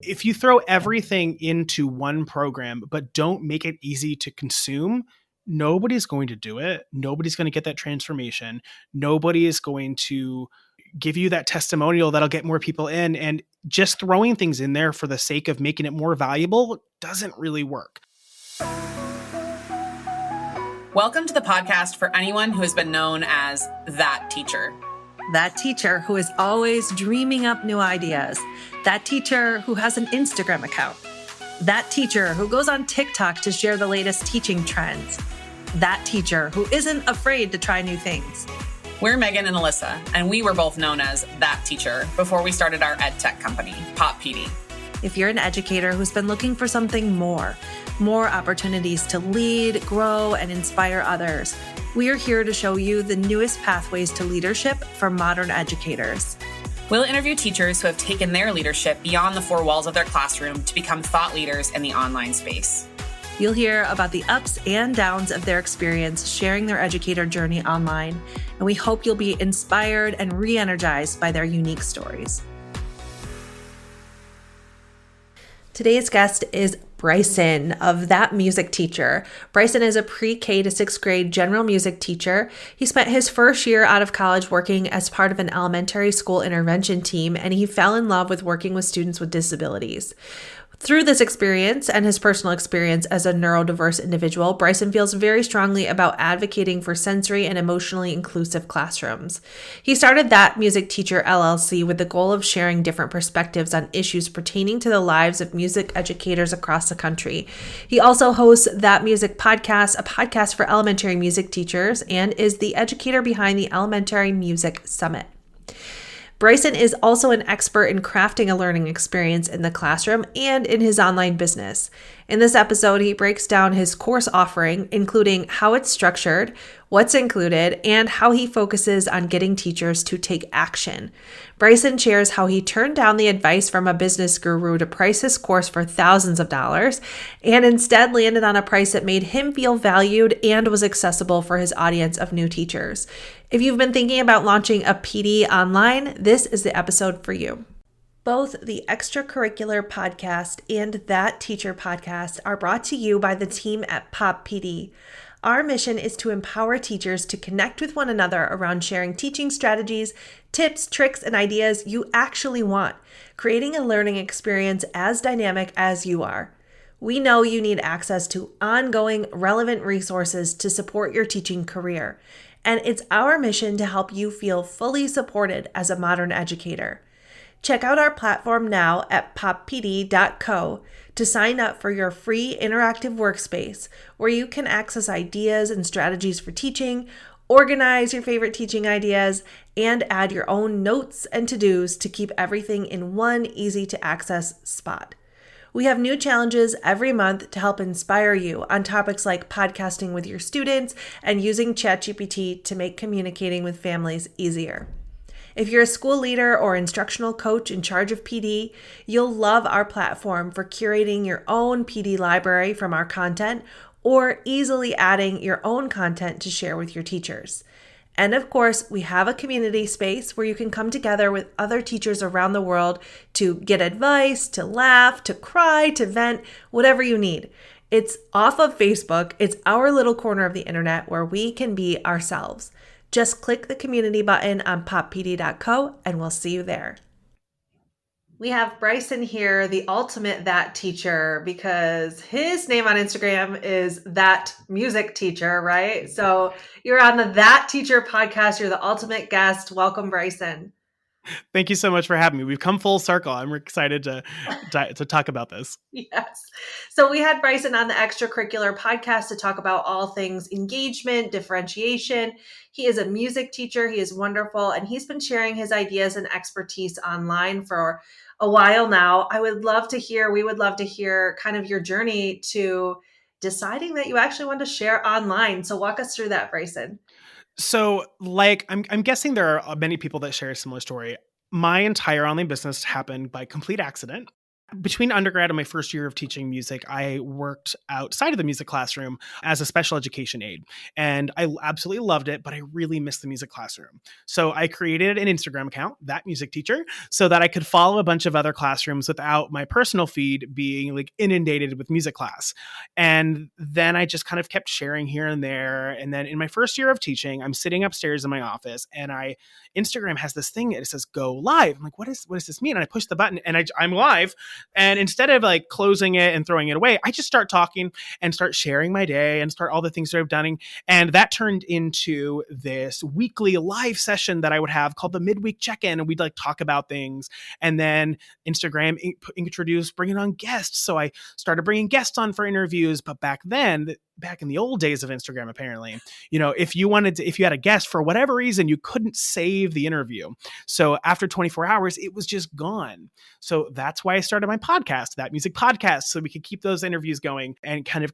If you throw everything into one program, but don't make it easy to consume, nobody's going to do it. Nobody's going to get that transformation. Nobody is going to give you that testimonial that'll get more people in. And just throwing things in there for the sake of making it more valuable doesn't really work. Welcome to the podcast for anyone who has been known as that teacher. That teacher who is always dreaming up new ideas. That teacher who has an Instagram account. That teacher who goes on TikTok to share the latest teaching trends. That teacher who isn't afraid to try new things. We're Megan and Alyssa, and we were both known as that teacher before we started our ed tech company, Pop PD. If you're an educator who's been looking for something more opportunities to lead, grow, and inspire others, we are here to show you the newest pathways to leadership for modern educators. We'll interview teachers who have taken their leadership beyond the four walls of their classroom to become thought leaders in the online space. You'll hear about the ups and downs of their experience sharing their educator journey online, and we hope you'll be inspired and re-energized by their unique stories. Today's guest is Bryson of That Music Teacher. Bryson is a pre-K to 6th grade general music teacher. He spent his first year out of college working as part of an elementary school intervention team, and he fell in love with working with students with disabilities. Through this experience and his personal experience as a neurodiverse individual, Bryson feels very strongly about advocating for sensory and emotionally inclusive classrooms. He started That Music Teacher LLC with the goal of sharing different perspectives on issues pertaining to the lives of music educators across the country. He also hosts That Music Podcast, a podcast for elementary music teachers, and is the educator behind the Elementary Music Summit. Bryson is also an expert in crafting a learning experience in the classroom and in his online business. In this episode, he breaks down his course offering, including how it's structured, what's included, and how he focuses on getting teachers to take action. Bryson shares how he turned down the advice from a business guru to price his course for thousands of dollars and instead landed on a price that made him feel valued and was accessible for his audience of new teachers. If you've been thinking about launching a PD online, this is the episode for you. Both the Extracurricular Podcast and That Teacher Podcast are brought to you by the team at Pop PD. Our mission is to empower teachers to connect with one another around sharing teaching strategies, tips, tricks, and ideas you actually want, creating a learning experience as dynamic as you are. We know you need access to ongoing, relevant resources to support your teaching career, and it's our mission to help you feel fully supported as a modern educator. Check out our platform now at poppd.co to sign up for your free interactive workspace where you can access ideas and strategies for teaching, organize your favorite teaching ideas, and add your own notes and to-dos to keep everything in one easy-to-access spot. We have new challenges every month to help inspire you on topics like podcasting with your students and using ChatGPT to make communicating with families easier. If you're a school leader or instructional coach in charge of PD, you'll love our platform for curating your own PD library from our content or easily adding your own content to share with your teachers. And of course, we have a community space where you can come together with other teachers around the world to get advice, to laugh, to cry, to vent, whatever you need. It's off of Facebook. It's our little corner of the internet where we can be ourselves. Just click the community button on poppd.co and we'll see you there. We have Bryson here, the ultimate That Teacher, because his name on Instagram is That Music Teacher, right? So you're on the That Teacher podcast. You're the ultimate guest. Welcome, Bryson. Thank you so much for having me. We've come full circle. I'm excited to talk about this. Yes. So we had Bryson on the Extracurricular Podcast to talk about all things engagement, differentiation. He is a music teacher. He is wonderful. And he's been sharing his ideas and expertise online for a while now. We would love to hear kind of your journey to deciding that you actually want to share online. So walk us through that, Bryson. So, I'm guessing there are many people that share a similar story. My entire online business happened by complete accident. Between undergrad and my first year of teaching music, I worked outside of the music classroom as a special education aide. And I absolutely loved it, but I really missed the music classroom. So I created an Instagram account, That Music Teacher, so that I could follow a bunch of other classrooms without my personal feed being like inundated with music class. And then I just kind of kept sharing here and there. And then in my first year of teaching, I'm sitting upstairs in my office and Instagram has this thing, it says go live. I'm like, what does this mean? And I push the button and I'm live. And instead of like closing it and throwing it away, I just start talking and start sharing my day and start all the things that I've done. And that turned into this weekly live session that I would have called the midweek check-in. And we'd like talk about things. And then Instagram introduced bringing on guests. So I started bringing guests on for interviews. But back then, back in the old days of Instagram, apparently, if you had a guest for whatever reason, you couldn't save the interview. So after 24 hours, it was just gone. So that's why I started my podcast, That Music Podcast, so we could keep those interviews going and kind of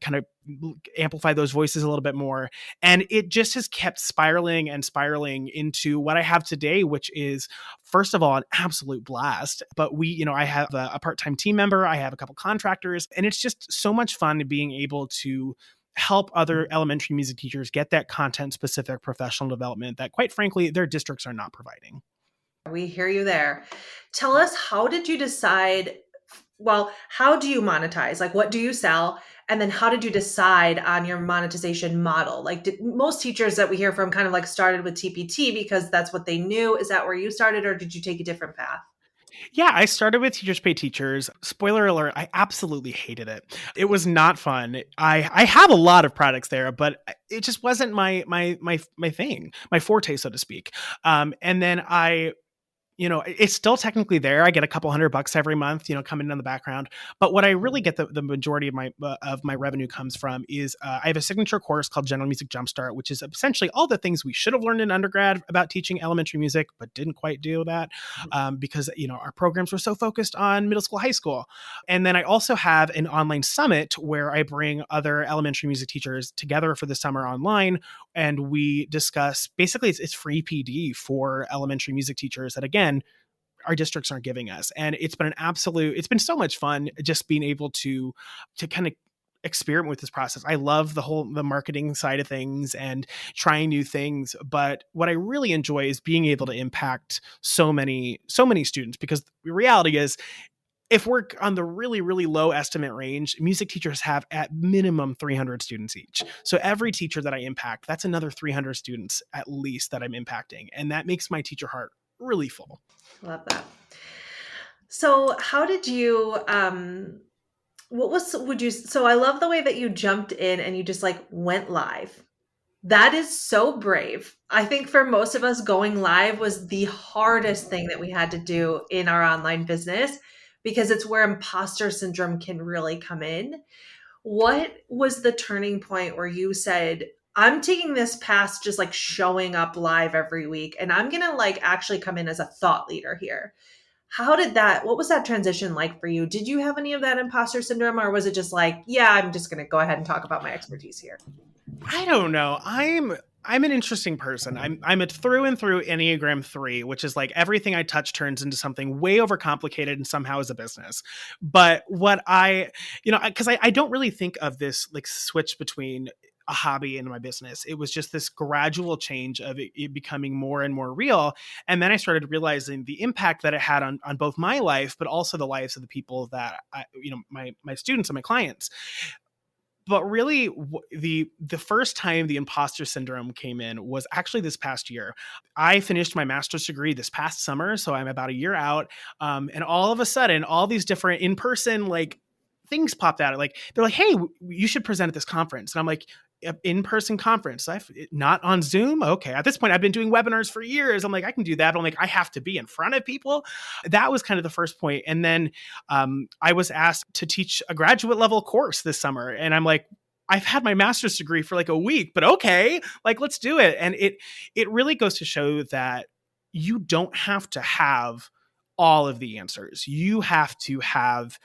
amplify those voices a little bit more. And it just has kept spiraling and spiraling into what I have today, which is, first of all, an absolute blast. But I have a part-time team member, I have a couple contractors, and it's just so much fun being able to help other elementary music teachers get that content specific professional development that, quite frankly, their districts are not providing. We hear you there. Tell us, how did you decide? Well, how do you monetize? Like, what do you sell? And then how did you decide on your monetization model? Like, did most teachers that we hear from kind of like started with TPT because that's what they knew? Is that where you started, or did you take a different path? Yeah, I started with Teachers Pay Teachers. Spoiler alert, I absolutely hated it. It was not fun. I have a lot of products there, but it just wasn't my thing, my forte, so to speak. And then it's still technically there. I get a couple $100 every month, coming in the background. But what I really get the majority of my revenue comes from is I have a signature course called General Music Jumpstart, which is essentially all the things we should have learned in undergrad about teaching elementary music, but didn't quite do that because our programs were so focused on middle school, high school. And then I also have an online summit where I bring other elementary music teachers together for the summer online, and we discuss, basically it's free PD for elementary music teachers that, again, our districts aren't giving us. And it's been so much fun just being able to kind of experiment with this process. I love the marketing side of things and trying new things. But what I really enjoy is being able to impact so many students, because the reality is, if we're on the really, really low estimate range, music teachers have at minimum 300 students each. So every teacher that I impact, that's another 300 students at least that I'm impacting. And that makes my teacher heart really full. Love that. So how did you, so I love the way that you jumped in and you just like went live. That is so brave. I think for most of us, going live was the hardest thing that we had to do in our online business, because it's where imposter syndrome can really come in. What was the turning point where you said, I'm taking this past just like showing up live every week, and I'm going to like actually come in as a thought leader here? What was that transition like for you? Did you have any of that imposter syndrome, or was it just like, yeah, I'm just going to go ahead and talk about my expertise here? I don't know. I'm an interesting person. I'm a through and through Enneagram 3, which is like everything I touch turns into something way overcomplicated and somehow is a business. But what because I don't really think of this like switch between a hobby and my business. It was just this gradual change of it becoming more and more real. And then I started realizing the impact that it had on both my life, but also the lives of the people that my students and my clients. But really, the first time the imposter syndrome came in was actually this past year. I finished my master's degree this past summer, so I'm about a year out. And all of a sudden, all these different in-person like things popped out. Like they're like, "Hey, you should present at this conference." And I'm like, "In-person conference? Not on Zoom? Okay." At this point, I've been doing webinars for years. I'm like, I can do that, but I'm like, I have to be in front of people. That was kind of the first point. And then I was asked to teach a graduate level course this summer, and I'm like, I've had my master's degree for like a week, but okay, like let's do it. And it really goes to show that you don't have to have all of the answers. You have to have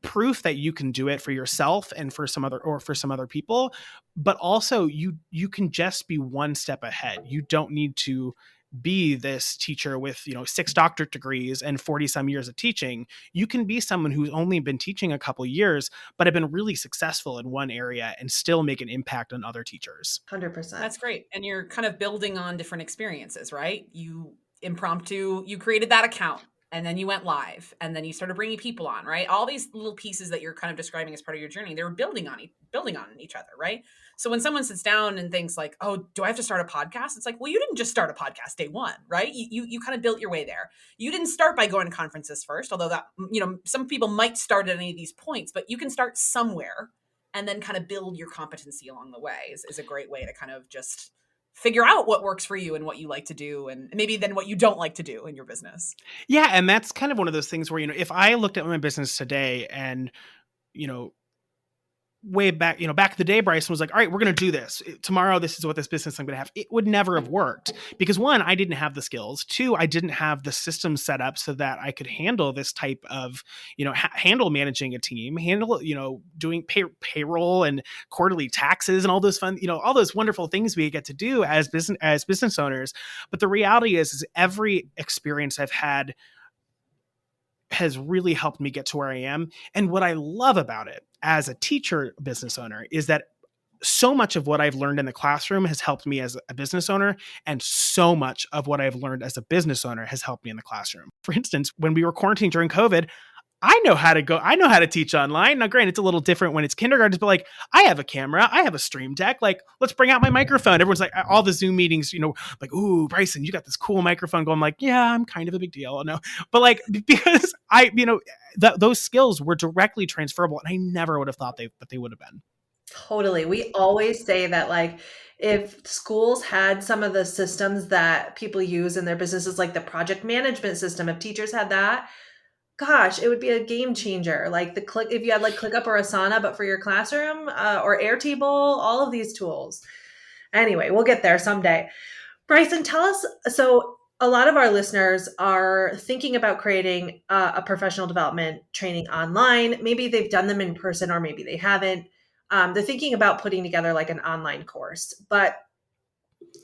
proof that you can do it for yourself and for some other people, but also you can just be one step ahead. You don't need to be this teacher with 6 doctorate degrees and 40 some years of teaching. You can be someone who's only been teaching a couple years but have been really successful in one area and still make an impact on other teachers. 100%. That's great. And you're kind of building on different experiences, right? You created that account, and then you went live, and then you started bringing people on, right? All these little pieces that you're kind of describing as part of your journey, they were building on each other, right? So when someone sits down and thinks like, "Oh, do I have to start a podcast?" It's like, well, you didn't just start a podcast day one, right? You kind of built your way there. You didn't start by going to conferences first, although that, some people might start at any of these points, but you can start somewhere and then kind of build your competency along the way is a great way to kind of just figure out what works for you and what you like to do, and maybe then what you don't like to do in your business. Yeah, and that's kind of one of those things where if I looked at my business today and you know way back, back in the day, Bryson was like, all right, we're going to do this tomorrow. This is what this business I'm going to have. It would never have worked because 1, I didn't have the skills. 2, I didn't have the system set up so that I could handle this type of, handle managing a team, handle, doing payroll and quarterly taxes and all those fun, all those wonderful things we get to do as business owners. But the reality is every experience I've had has really helped me get to where I am. And what I love about it as a teacher business owner is that so much of what I've learned in the classroom has helped me as a business owner, and so much of what I've learned as a business owner has helped me in the classroom. For instance, when we were quarantined during COVID, I know how to teach online. Now, granted, it's a little different when it's kindergarten, but like I have a camera, I have a stream deck. Like, let's bring out my microphone. Everyone's like, all the Zoom meetings, like, ooh, Bryson, you got this cool microphone going. I'm like, yeah, I'm kind of a big deal. No, but like, because those skills were directly transferable, and I never would have thought that they would have been. Totally. We always say that, like, if schools had some of the systems that people use in their businesses, like the project management system, if teachers had that, gosh, it would be a game changer. Like if you had like ClickUp or Asana, but for your classroom, or Airtable, all of these tools. Anyway, we'll get there someday. Bryson, tell us. So a lot of our listeners are thinking about creating a professional development training online. Maybe they've done them in person, or maybe they haven't. They're thinking about putting together like an online course, but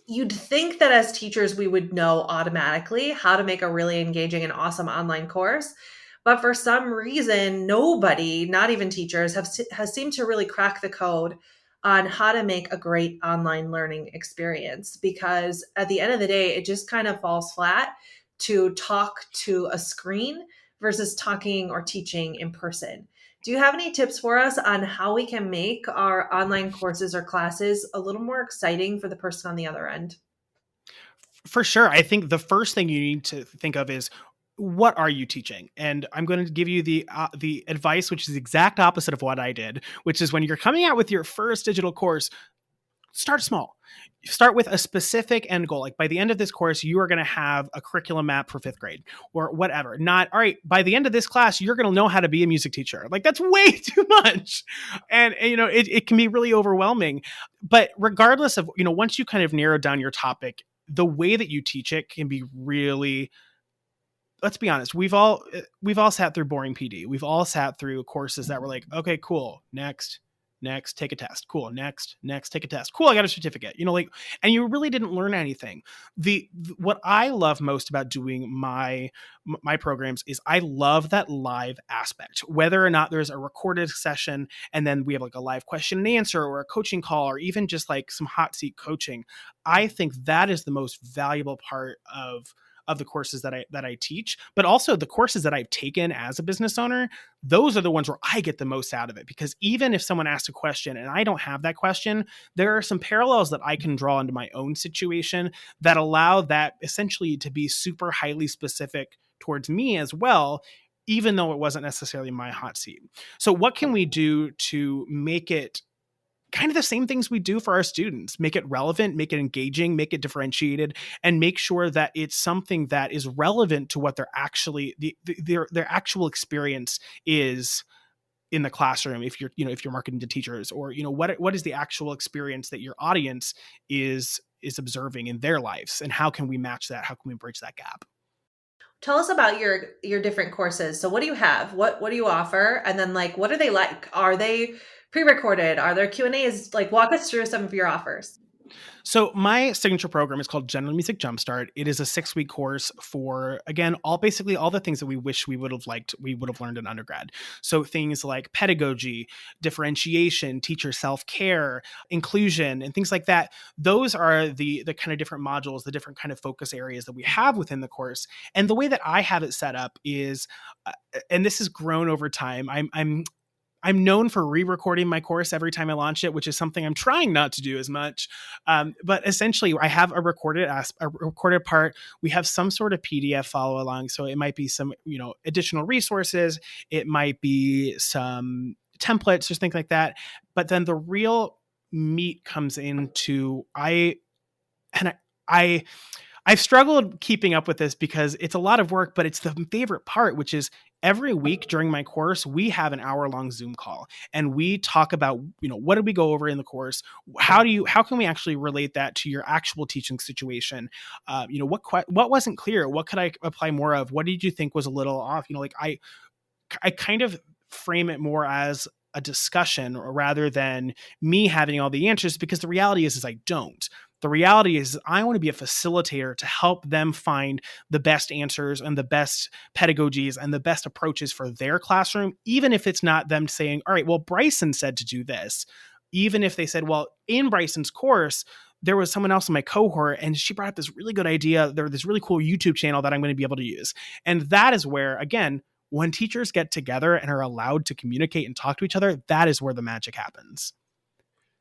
you'd think that as teachers, we would know automatically how to make a really engaging and awesome online course. But for some reason, nobody, not even teachers, has seemed to really crack the code on how to make a great online learning experience. Because at the end of the day, it just kind of falls flat to talk to a screen versus talking or teaching in person. Do you have any tips for us on how we can make our online courses or classes a little more exciting for the person on the other end? For sure. I think the first thing you need to think of is, what are you teaching? And I'm going to give you the advice, which is the exact opposite of what I did, which is when you're coming out with your first digital course, start small. Start with a specific end goal. Like, by the end of this course, you are going to have a curriculum map for 5th grade or whatever. Not, all right, by the end of this class, you're going to know how to be a music teacher. Like, that's way too much. And it can be really overwhelming. But regardless of, once you kind of narrow down your topic, the way that you teach it can be really, let's be honest, we've all sat through boring PD. We've all sat through courses that were like, okay, cool, next, take a test. Cool, next, take a test. Cool, I got a certificate. And you really didn't learn anything. What I love most about doing my programs is I love that live aspect. Whether or not there's a recorded session and then we have like a live question and answer or a coaching call or even just like some hot seat coaching, I think that is the most valuable part of the courses that I teach, but also the courses that I've taken as a business owner. Those are the ones where I get the most out of it, because even if someone asks a question and I don't have that question, there are some parallels that I can draw into my own situation that allow that essentially to be super highly specific towards me as well, even though it wasn't necessarily my hot seat. So what can we do to make it kind of the same things we do for our students? Make it relevant, make it engaging, make it differentiated, and make sure that it's something that is relevant to what they're actually their actual experience is in the classroom. If you're marketing to teachers, or what is the actual experience that your audience is observing in their lives, and how can we match that? How can we bridge that gap? Tell us about your different courses. So what do you have? What do you offer? And then, like, what are they like? Are they pre-recorded? Are there Q&As? Like, walk us through some of your offers. So my signature program is called General Music Jumpstart. It is a 6-week course for, again, basically all the things that we wish we would have learned in undergrad. So things like pedagogy, differentiation, teacher self-care, inclusion, and things like that. Those are the kind of different modules, the different kind of focus areas that we have within the course. And the way that I have it set up is, and this has grown over time. I'm known for re-recording my course every time I launch it, which is something I'm trying not to do as much. But essentially, I have a recorded part. We have some sort of PDF follow along, so it might be some additional resources. It might be some templates or things like that. But then the real meat comes into and I I've struggled keeping up with this because it's a lot of work, but it's the favorite part, which is every week during my course, we have an hour-long Zoom call and we talk about, what did we go over in the course? How can we actually relate that to your actual teaching situation? What wasn't clear? What could I apply more of? What did you think was a little off? I kind of frame it more as a discussion rather than me having all the answers, because the reality is I don't. The reality is I want to be a facilitator to help them find the best answers and the best pedagogies and the best approaches for their classroom, even if it's not them saying, all right, well, Bryson said to do this. Even if they said, well, in Bryson's course, there was someone else in my cohort and she brought up this really good idea. There's this really cool YouTube channel that I'm going to be able to use. And that is where, again, when teachers get together and are allowed to communicate and talk to each other, that is where the magic happens.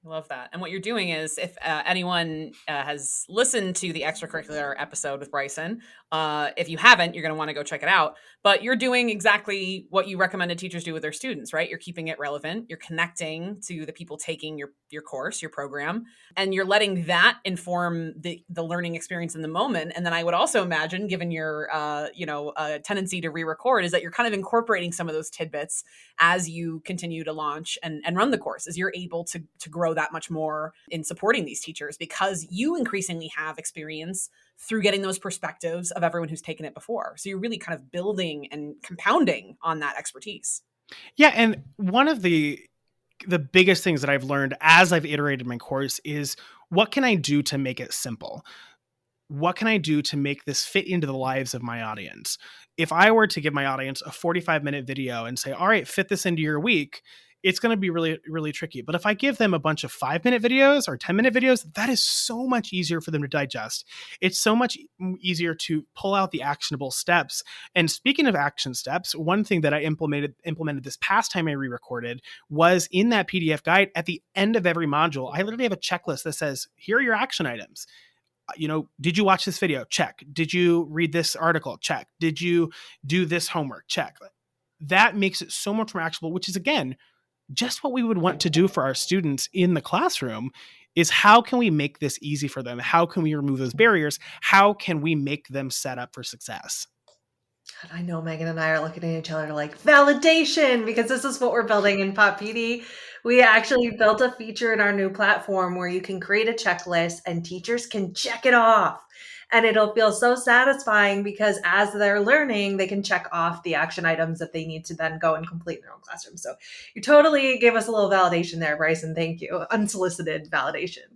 I love that. And what you're doing is, if anyone has listened to the extracurricular episode with Bryson, if you haven't, you're going to want to go check it out. But you're doing exactly what you recommended teachers do with their students, right? You're keeping it relevant. You're connecting to the people taking your course, your program, and you're letting that inform the learning experience in the moment. And then I would also imagine, given your tendency to re-record, is that you're kind of incorporating some of those tidbits as you continue to launch and run the course, as you're able to grow that much more in supporting these teachers, because you increasingly have experience through getting those perspectives of everyone who's taken it before. So you're really kind of building and compounding on that expertise. Yeah. And one of the biggest things that I've learned as I've iterated my course is, what can I do to make it simple? What can I do to make this fit into the lives of my audience? If I were to give my audience a 45-minute video and say, all right, fit this into your week, it's going to be really, really tricky. But if I give them a bunch of 5-minute videos or 10-minute videos, that is so much easier for them to digest. It's so much easier to pull out the actionable steps. And speaking of action steps, one thing that I implemented this past time I re-recorded was in that PDF guide. At the end of every module, I literally have a checklist that says, here are your action items. Did you watch this video? Check. Did you read this article? Check. Did you do this homework? Check. That makes it so much more actionable, which is, again, just what we would want to do for our students in the classroom. Is how can we make this easy for them? How can we remove those barriers? How can we make them set up for success? God, I know Megan and I are looking at each other like, validation, because this is what we're building in Pop PD. We actually built a feature in our new platform where you can create a checklist and teachers can check it off. And it'll feel so satisfying because as they're learning, they can check off the action items that they need to then go and complete in their own classroom. So you totally gave us a little validation there, Bryson. Thank you. Unsolicited validation,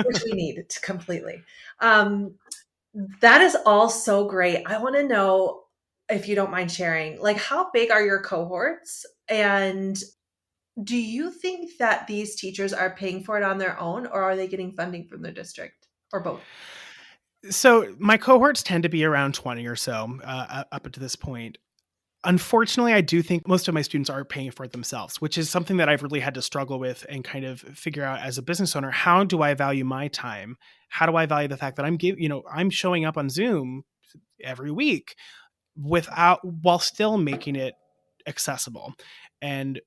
which we need completely. That is all so great. I want to know, if you don't mind sharing, like, how big are your cohorts? And do you think that these teachers are paying for it on their own, or are they getting funding from their district, or both? So my cohorts tend to be around 20 or so up to this point. Unfortunately, I do think most of my students are paying for it themselves, which is something that I've really had to struggle with and kind of figure out as a business owner. How do I value my time? How do I value the fact that I'm showing up on Zoom every week while still making it accessible? And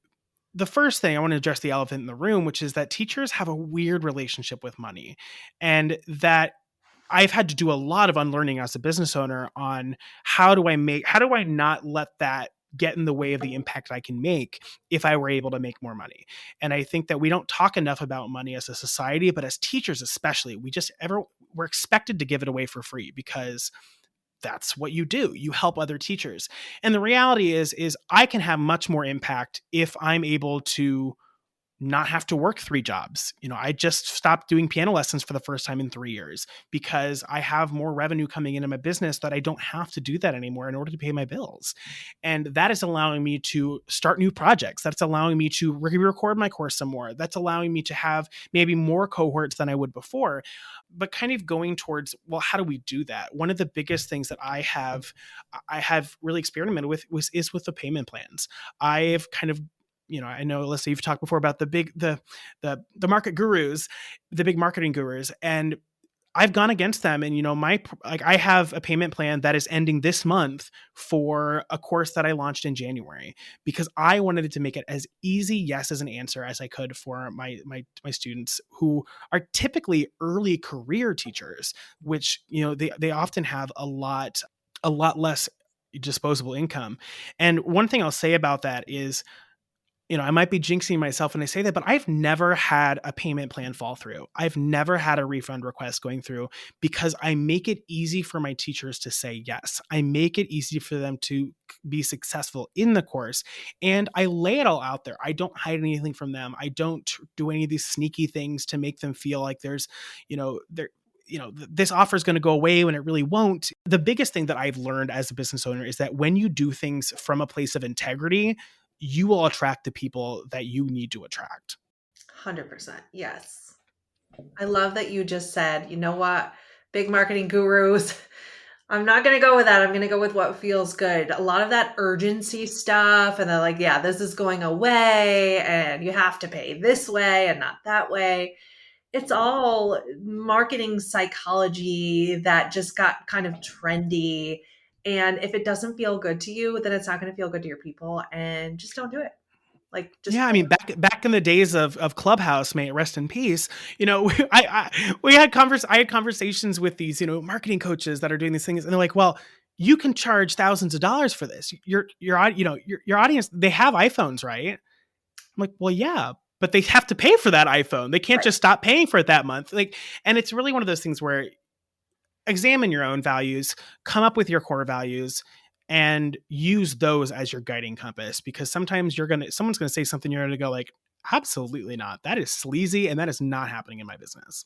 the first thing I want to address, the elephant in the room, which is that teachers have a weird relationship with money, and that I've had to do a lot of unlearning as a business owner on how do I not let that get in the way of the impact I can make if I were able to make more money. And I think that we don't talk enough about money as a society, but as teachers especially, we're expected to give it away for free because that's what you do. You help other teachers. And the reality is I can have much more impact if I'm able to not have to work 3 jobs. I just stopped doing piano lessons for the first time in 3 years because I have more revenue coming into my business that I don't have to do that anymore in order to pay my bills. And that is allowing me to start new projects. That's allowing me to re-record my course some more. That's allowing me to have maybe more cohorts than I would before. But kind of going towards, well, how do we do that? One of the biggest things that I have really experimented with is with the payment plans. I've kind of, I know, Alyssa, you've talked before about the market gurus, the big marketing gurus, and I've gone against them. And I have a payment plan that is ending this month for a course that I launched in January because I wanted to make it as easy yes as an answer as I could for my students who are typically early career teachers, which they often have a lot less disposable income. And one thing I'll say about that is, I might be jinxing myself when I say that, but I've never had a payment plan fall through. I've never had a refund request going through because I make it easy for my teachers to say yes. I make it easy for them to be successful in the course. And I lay it all out there. I don't hide anything from them. I don't do any of these sneaky things to make them feel like there's, there, this offer is going to go away when it really won't. The biggest thing that I've learned as a business owner is that when you do things from a place of integrity, you will attract the people that you need to attract. 100%. Yes. I love that you just said, you know what, big marketing gurus, I'm not going to go with that. I'm going to go with what feels good. A lot of that urgency stuff, and they're like, yeah, this is going away and you have to pay this way and not that way. It's all marketing psychology that just got kind of trendy. And if it doesn't feel good to you, then it's not going to feel good to your people, and just don't do it. Like, just Yeah, I mean, back in the days of Clubhouse, may it rest in peace. I had conversations with these marketing coaches that are doing these things, and they're like, "Well, you can charge thousands of dollars for this. Your audience, they have iPhones, right?" I'm like, "Well, yeah, but they have to pay for that iPhone. They can't right. just stop paying for it that month." And it's really one of those things where examine your own values, come up with your core values, and use those as your guiding compass, because sometimes someone's gonna say something, you're gonna go like, absolutely not. That is sleazy and that is not happening in my business.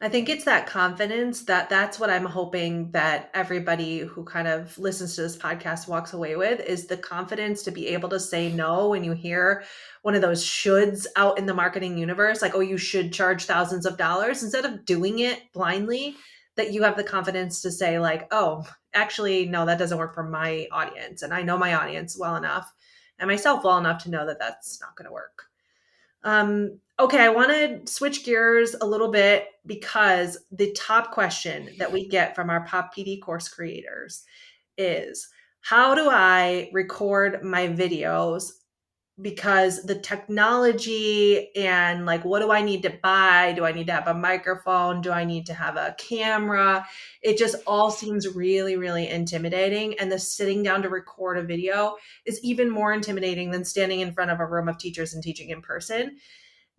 I think it's that confidence that's what I'm hoping that everybody who kind of listens to this podcast walks away with, is the confidence to be able to say no when you hear one of those shoulds out in the marketing universe, like, oh, you should charge thousands of dollars, instead of doing it blindly, that you have the confidence to say like, oh, actually, no, that doesn't work for my audience. And I know my audience well enough and myself well enough to know that that's not going to work. Okay, I want to switch gears a little bit, because the top question that we get from our Pop PD course creators is, how do I record my videos? Because the technology and like, what do I need to buy? Do I need to have a microphone? Do I need to have a camera? It just all seems really, really intimidating. And the sitting down to record a video is even more intimidating than standing in front of a room of teachers and teaching in person.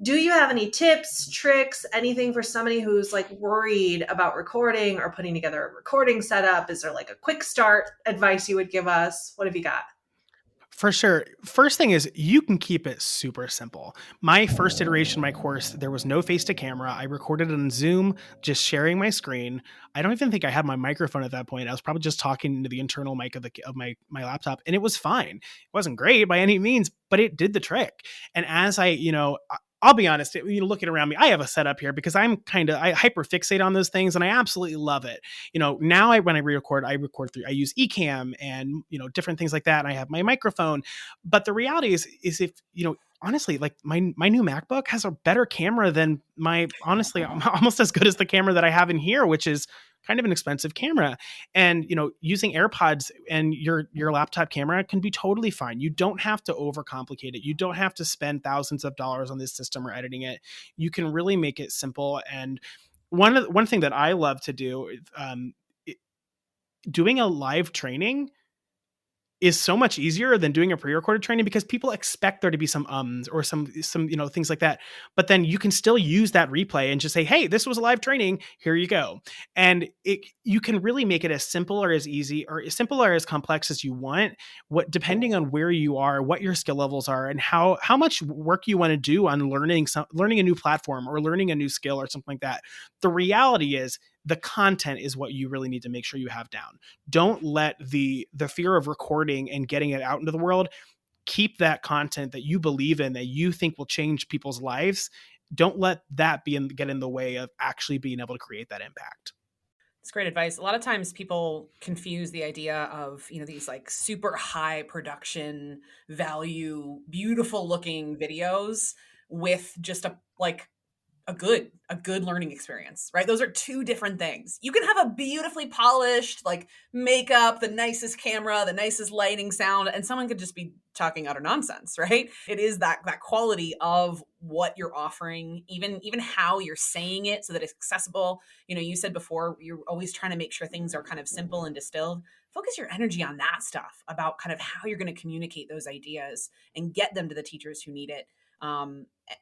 Do you have any tips, tricks, anything for somebody who's like worried about recording or putting together a recording setup? Is there like a quick start advice you would give us? What have you got? For sure. First thing is, you can keep it super simple. My first iteration of my course, there was no face to camera. I recorded on Zoom, just sharing my screen. I don't even think I had my microphone at that point. I was probably just talking into the internal mic of my laptop, and it was fine. It wasn't great by any means, but it did the trick. And as I'll be honest, looking around me, I have a setup here because I hyper fixate on those things, and I absolutely love it. Now when I record, I use Ecamm and, different things like that. And I have my microphone, but the reality is if, honestly, like my new MacBook has a better camera than honestly, almost as good as the camera that I have in here, which is kind of an expensive camera. And, using AirPods and your laptop camera can be totally fine. You don't have to overcomplicate it. You don't have to spend thousands of dollars on this system or editing it. You can really make it simple. And one thing that I love to do, doing a live training is so much easier than doing a pre-recorded training because people expect there to be some ums or some things like that. But then you can still use that replay and just say, hey, this was a live training, here you go. And you can really make it as simple or as easy or as simple or as complex as you want, depending on where you are, what your skill levels are, and how much work you want to do on learning a new platform or learning a new skill or something like that. The reality is the content is what you really need to make sure you have down. Don't let the fear of recording and getting it out into the world keep that content that you believe in, that you think will change people's lives. Don't let that get in the way of actually being able to create that impact. It's great advice. A lot of times people confuse the idea of, these like super high production value, beautiful looking videos with just a good learning experience, right? Those are two different things. You can have a beautifully polished, like makeup, the nicest camera, the nicest lighting, sound, and someone could just be talking utter nonsense, right? It is that quality of what you're offering, even how you're saying it so that it's accessible. You said before, you're always trying to make sure things are kind of simple and distilled. Focus your energy on that stuff, about kind of how you're going to communicate those ideas and get them to the teachers who need it.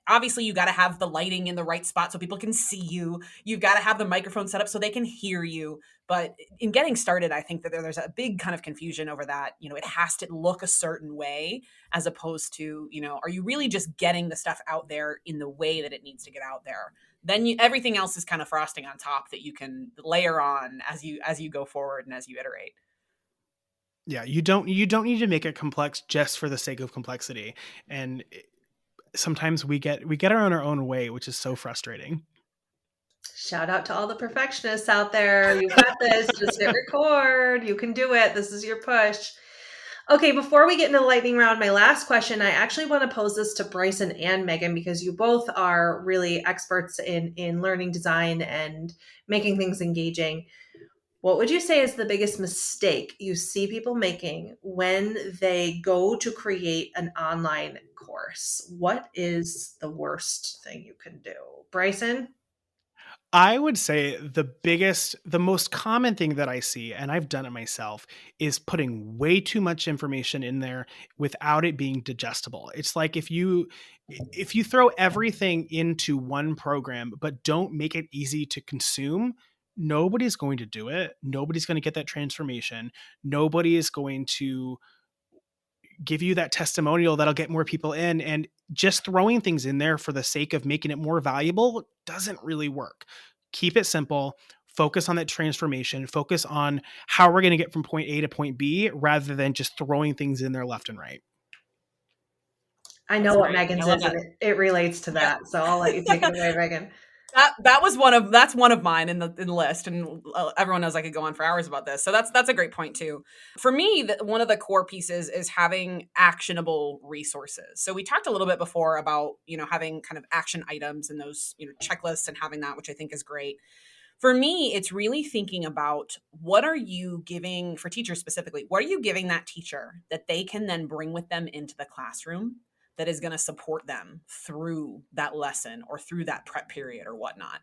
Obviously you got to have the lighting in the right spot so people can see you. You've got to have the microphone set up so they can hear you. But in getting started, I think that there's a big kind of confusion over that. It has to look a certain way, as opposed to, are you really just getting the stuff out there in the way that it needs to get out there? Then everything else is kind of frosting on top that you can layer on as you go forward and as you iterate. Yeah, you don't need to make it complex just for the sake of complexity. And sometimes we get on our own way, which is so frustrating. Shout out to all the perfectionists out there. You got this. Just hit record. You can do it. This is your push. Okay, before we get into the lightning round, my last question, I actually want to pose this to Bryson and Megan, because you both are really experts in learning design and making things engaging. What would you say is the biggest mistake you see people making when they go to create an online course? What is the worst thing you can do? Bryson? I would say the most common thing that I see, and I've done it myself, is putting way too much information in there without it being digestible. It's like if you throw everything into one program, but don't make it easy to consume, nobody's going to do it. Nobody's going to get that transformation. Nobody is going to give you that testimonial that'll get more people in. And just throwing things in there for the sake of making it more valuable doesn't really work. Keep it simple. Focus on that transformation. Focus on how we're going to get from point A to point B, rather than just throwing things in there left and right. I know what Megan's is, and it relates to that. So I'll let you take it away, Megan. That's one of mine in the list, and everyone knows I could go on for hours about this. So that's a great point too. For me, one of the core pieces is having actionable resources. So we talked a little bit before about having kind of action items and those checklists and having that, which I think is great. For me, it's really thinking about what are you giving, for teachers specifically, what are you giving that teacher that they can then bring with them into the classroom that is going to support them through that lesson or through that prep period or whatnot.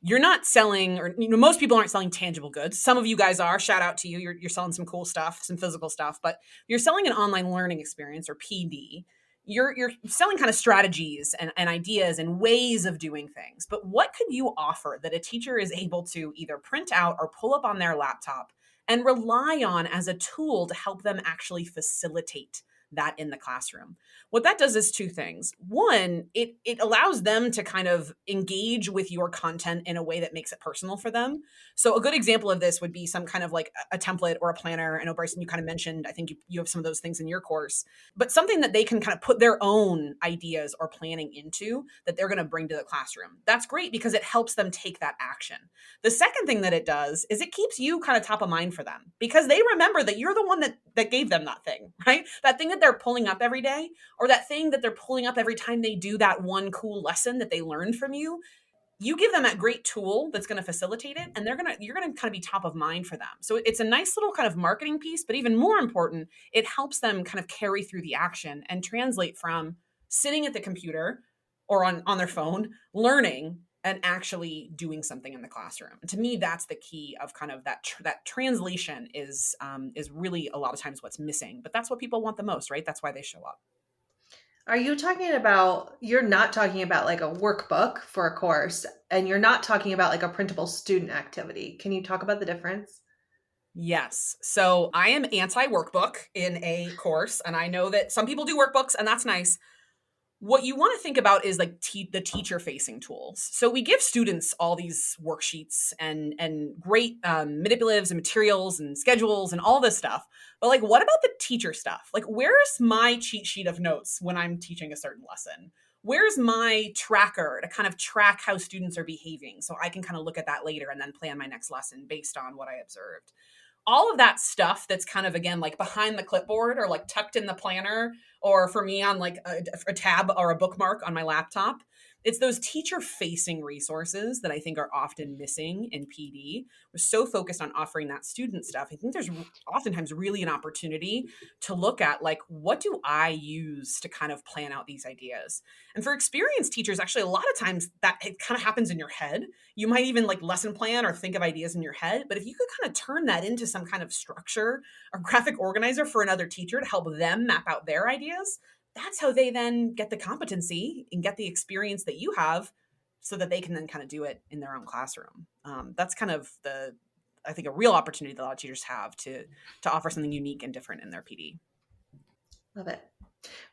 You're not selling, or most people aren't selling tangible goods. Some of you guys are. Shout out to you. You're selling some cool stuff, some physical stuff, but you're selling an online learning experience, or PD. You're selling kind of strategies and ideas and ways of doing things. But what could you offer that a teacher is able to either print out or pull up on their laptop and rely on as a tool to help them actually facilitate that in the classroom? What that does is two things. One, it allows them to kind of engage with your content in a way that makes it personal for them. So a good example of this would be some kind of like a template or a planner. I know, Bryson, you kind of mentioned, I think you have some of those things in your course, but something that they can kind of put their own ideas or planning into that they're going to bring to the classroom. That's great because it helps them take that action. The second thing that it does is it keeps you kind of top of mind for them, because they remember that you're the one that gave them that thing, right? That thing that they're pulling up every day, or that thing that they're pulling up every time they do that one cool lesson that they learned from you. You give them that great tool that's going to facilitate it, and you're going to kind of be top of mind for them. So it's a nice little kind of marketing piece, but even more important, it helps them kind of carry through the action and translate from sitting at the computer or on their phone, learning, and actually doing something in the classroom. And to me, that's the key of kind of that translation is really a lot of times what's missing, but that's what people want the most, right? That's why they show up. Are you talking about, you're not talking about like a workbook for a course, and you're not talking about like a printable student activity. Can you talk about the difference? Yes. So I am anti-workbook in a course, and I know that some people do workbooks, and that's nice. What you want to think about is like the teacher facing tools. So we give students all these worksheets and great manipulatives and materials and schedules and all this stuff. But like, what about the teacher stuff? Like, where's my cheat sheet of notes when I'm teaching a certain lesson? Where's my tracker to kind of track how students are behaving so I can kind of look at that later and then plan my next lesson based on what I observed? All of that stuff that's kind of, again, like behind the clipboard or like tucked in the planner, or for me on like a tab or a bookmark on my laptop. It's those teacher facing resources that I think are often missing in PD. We're so focused on offering that student stuff. I think there's oftentimes really an opportunity to look at like, what do I use to kind of plan out these ideas? And for experienced teachers, actually, a lot of times that it kind of happens in your head. You might even like lesson plan or think of ideas in your head. But if you could kind of turn that into some kind of structure or graphic organizer for another teacher to help them map out their ideas, that's how they then get the competency and get the experience that you have so that they can then kind of do it in their own classroom. That's kind of I think a real opportunity that a lot of teachers have to offer something unique and different in their PD. Love it.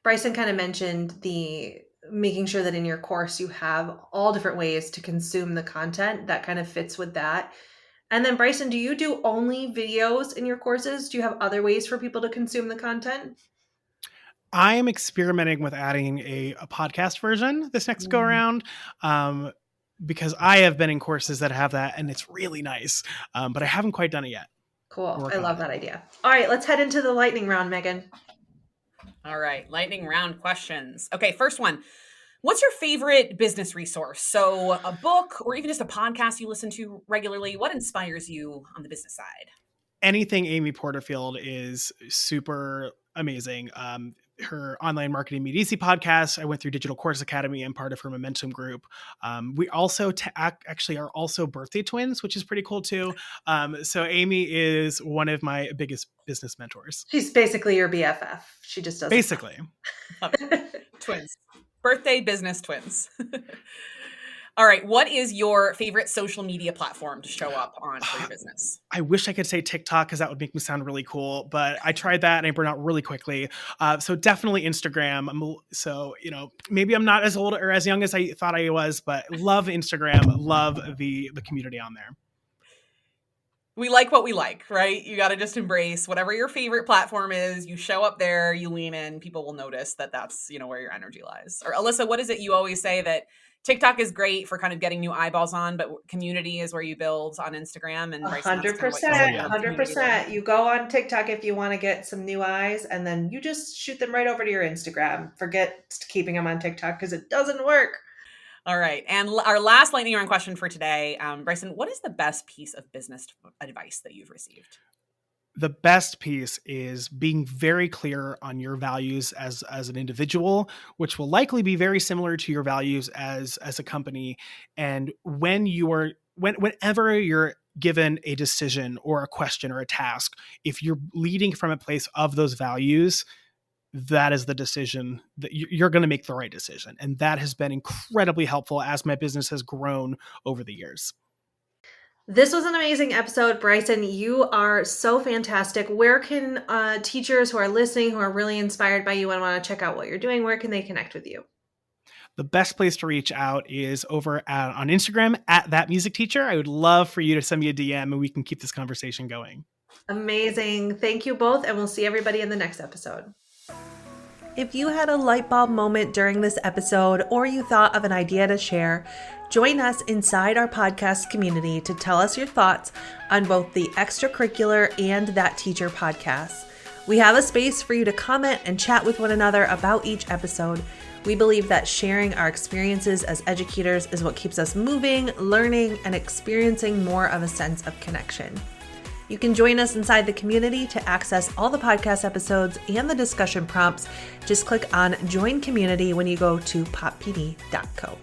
Bryson kind of mentioned the making sure that in your course you have all different ways to consume the content that kind of fits with that. And then Bryson, do you do only videos in your courses? Do you have other ways for people to consume the content? I'm experimenting with adding a podcast version this next go around, because I have been in courses that have that and it's really nice, but I haven't quite done it yet. Cool. I love that idea. All right, let's head into the lightning round, Megan. All right, lightning round questions. Okay, first one. What's your favorite business resource? So a book or even just a podcast you listen to regularly. What inspires you on the business side? Anything Amy Porterfield is super amazing. Her online marketing made easy podcast. I went through Digital Course Academy and part of her Momentum group. We also actually are also birthday twins, which is pretty cool too. So Amy is one of my biggest business mentors. She's basically your BFF. She just doesn't. Basically. Twins. Birthday business twins. All right. What is your favorite social media platform to show up on for your business? I wish I could say TikTok because that would make me sound really cool, but I tried that and I burned out really quickly. So definitely Instagram. So, maybe I'm not as old or as young as I thought I was, but love Instagram, love the community on there. We like what we like, right? You got to just embrace whatever your favorite platform is. You show up there, you lean in, people will notice that that's, where your energy lies. Or Alyssa, what is it you always say that TikTok is great for kind of getting new eyeballs on, but community is where you build on Instagram? And 100%, 100%. You go on TikTok if you want to get some new eyes, and then you just shoot them right over to your Instagram. Forget keeping them on TikTok because it doesn't work. All right. And our last lightning round question for today, Bryson, what is the best piece of business advice that you've received? The best piece is being very clear on your values as an individual, which will likely be very similar to your values as a company. And whenever you're given a decision or a question or a task, if you're leading from a place of those values, that is the decision that you're going to make the right decision. And that has been incredibly helpful as my business has grown over the years. This was an amazing episode, Bryson. You are so fantastic. Where can teachers who are listening, who are really inspired by you and want to check out what you're doing, where can they connect with you? The best place to reach out is over on Instagram at That Music Teacher. I would love for you to send me a DM and we can keep this conversation going. Amazing. Thank you both. And we'll see everybody in the next episode. If you had a light bulb moment during this episode or you thought of an idea to share, join us inside our podcast community to tell us your thoughts on both the extracurricular and That Teacher podcasts. We have a space for you to comment and chat with one another about each episode. We believe that sharing our experiences as educators is what keeps us moving, learning, and experiencing more of a sense of connection. You can join us inside the community to access all the podcast episodes and the discussion prompts. Just click on Join Community when you go to poppd.co.